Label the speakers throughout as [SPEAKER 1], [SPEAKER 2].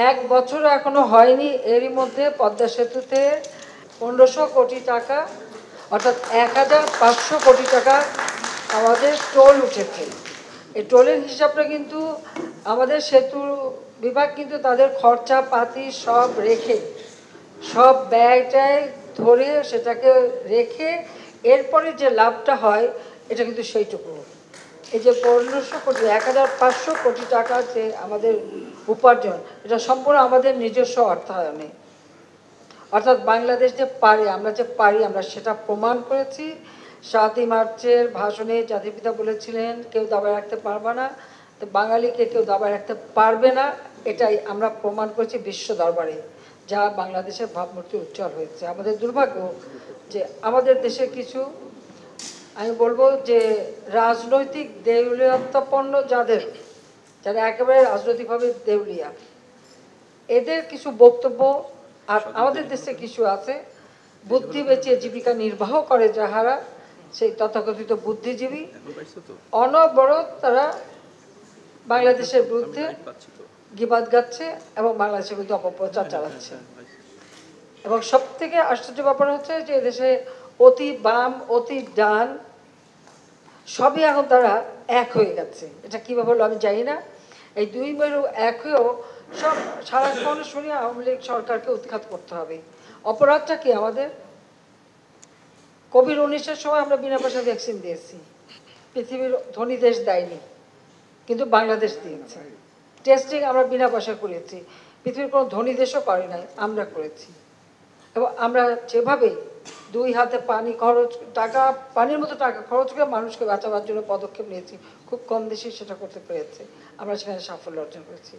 [SPEAKER 1] এক বছর এখনো হয়নি, এরই মধ্যে পদ্মা সেতুতে 1500 কোটি টাকা অর্থাৎ 1500 কোটি টাকা আমাদের টোল উঠেছে। এই টোলের হিসাবটা কিন্তু আমাদের সেতু বিভাগ কিন্তু তাদের খরচা পাতি সব রেখে, সব ব্যয়টায় ধরে সেটাকে রেখে এরপরে যে লাভটা হয় এটা কিন্তু সেইটুকু। এই যে 1500 কোটি 1500 কোটি টাকা যে আমাদের উপার্জন, এটা সম্পূর্ণ আমাদের নিজস্ব অর্থায়নে। অর্থাৎ বাংলাদেশ যে পারে, আমরা যে পারি, আমরা সেটা প্রমাণ করেছি। 7ই মার্চের ভাষণে জাতির পিতা বলেছিলেন কেউ দাবায় রাখতে পারবে না, তো বাঙালিকে কেউ দাবায় রাখতে পারবে না, এটাই আমরা প্রমাণ করেছি বিশ্ব দরবারে, যা বাংলাদেশের ভাবমূর্তি উজ্জ্বল হয়েছে। আমাদের দুর্ভাগ্য যে আমাদের দেশে কিছু, আমি বলবো যে রাজনৈতিক দেউলিয়াত্মপন্ন যারা একেবারে রাজনৈতিকভাবে দেউলিয়া, এদের কিছু বক্তব্য, আর আমাদের দেশে কিছু আছে বুদ্ধি বেঁচে জীবিকা নির্বাহ করে যাহারা, সেই তথাকথিত বুদ্ধিজীবী, অনবরত তারা বাংলাদেশের বিরুদ্ধে গিবাদ গাচ্ছে এবং বাংলাদেশের বিরুদ্ধে অপপ্রচার চালাচ্ছে। এবং সব থেকে আশ্চর্য ব্যাপার হচ্ছে যে দেশে অতি বাম অতি ডান সবই এখন তারা এক হয়ে গেছে। এটা কীভাবে হলো আমি জানি না। এই দুই মেরু এক হয়েও সব সারাক্ষণ শুনি আওয়ামী লীগ সরকারকে উৎখাত করতে হবে। অপরাধটা কি আমাদের? কোভিড-19-এর সময় আমরা বিনা পয়সা ভ্যাকসিন দিয়েছি, পৃথিবীর ধনী দেশ দেয়নি, কিন্তু বাংলাদেশ দিয়েছে। টেস্টিং আমরা বিনা পয়সা করেছি, পৃথিবীর কোনো ধনী দেশও করে নাই, আমরা করেছি। এবং আমরা যেভাবে দুই হাতে পানি খরচ, টাকা পানির মতো টাকা খরচ করে মানুষকে বাঁচাবার জন্য পদক্ষেপ নিয়েছি, খুব কম দেশেই সেটা করতে পেরেছে, আমরা সেখানে সাফল্য অর্জন করেছি।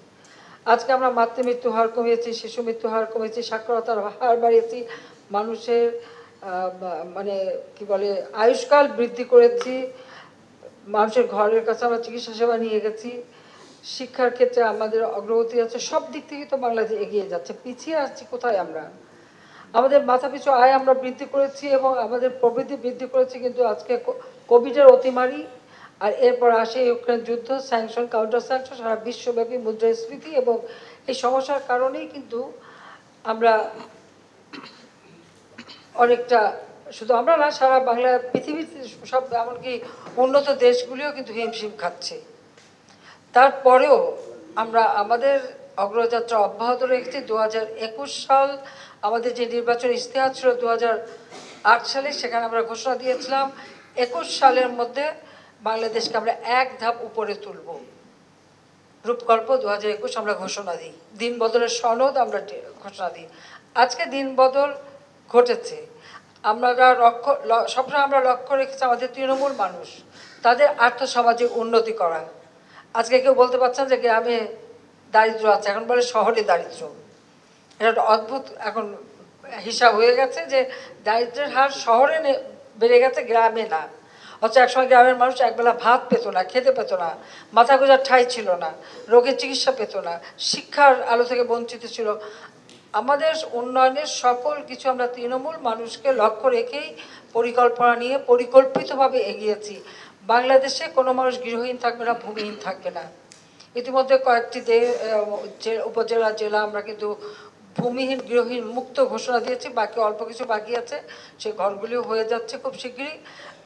[SPEAKER 1] আজকে আমরা মাতৃমৃত্যু হার কমিয়েছি, শিশু মৃত্যু হার কমিয়েছি, সাক্ষরতার হার বাড়িয়েছি, মানুষের মানে কি বলে আয়ুষ্কাল বৃদ্ধি করেছি, মানুষের ঘরের কাছে আমরা চিকিৎসা সেবা নিয়ে গেছি, শিক্ষার ক্ষেত্রে আমাদের অগ্রগতি আছে। সব দিক থেকে তো বাংলাদেশ এগিয়ে যাচ্ছে, পিছিয়ে আসছি কোথায় আমরা? আমাদের মাথাপিছু আয় আমরা বৃদ্ধি করেছি এবং আমাদের প্রবৃদ্ধি বৃদ্ধি করেছি, কিন্তু আজকে কোভিডের অতিমারি, আর এরপর আসে ইউক্রেন যুদ্ধ, স্যাংশন কাউন্টার স্যাংশন, সারা বিশ্বব্যাপী মুদ্রাস্ফীতি, এবং এই সমস্যার কারণেই কিন্তু আমরা অনেকটা, শুধু আমরা না, সারা বাংলা পৃথিবীতে সব এমনকি উন্নত দেশগুলিও কিন্তু হিমশিম খাচ্ছে। তারপরেও আমরা আমাদের অগ্রযাত্রা অব্যাহত রেখেছি। 2021 সাল আমাদের যে নির্বাচন ইশতেহার ছিল 2008 সালে, সেখানে আমরা ঘোষণা দিয়েছিলাম 21 সালের মধ্যে বাংলাদেশকে আমরা এক ধাপ উপরে তুলব। রূপকল্প 2021 আমরা ঘোষণা দিই, দিন বদলের সনদ আমরা ঘোষণা দিই। আজকে দিন বদল ঘটেছে। আমরা সবসময় আমরা লক্ষ্য রেখেছি আমাদের তৃণমূল মানুষ, তাদের আর্থসামাজিক উন্নতি করা। আজকে কেউ বলতে পারছেন যে গ্রামে দারিদ্র আছে, এখন বলে শহরে দারিদ্র। এটা একটা অদ্ভুত এখন হিসাব হয়ে গেছে যে দারিদ্রের হার শহরে বেড়ে গেছে, গ্রামে না। অথচ একসময় গ্রামের মানুষ একবেলা ভাত পেত না, খেতে পেত না, মাথা গোঁজার ঠাঁই ছিল না, রোগের চিকিৎসা পেত না, শিক্ষার আলো থেকে বঞ্চিত ছিল। আমাদের উন্নয়নের সকল কিছু আমরা তৃণমূল মানুষকে লক্ষ্য রেখেই পরিকল্পনা নিয়ে পরিকল্পিতভাবে এগিয়েছি। বাংলাদেশে কোনো মানুষ গৃহহীন থাকবে না, ভূমিহীন থাকবে না। ইতিমধ্যে কয়েকটি উপজেলা জেলা আমরা কিন্তু ভূমিহীন গৃহহীন মুক্ত ঘোষণা দিয়েছি, বাকি অল্প কিছু বাকি আছে, সেই ঘরগুলিও হয়ে যাচ্ছে খুব শীঘ্রই।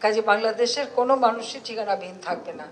[SPEAKER 1] কাজে বাংলাদেশের কোনো মানুষই ঠিকানাবিহীন থাকবে না।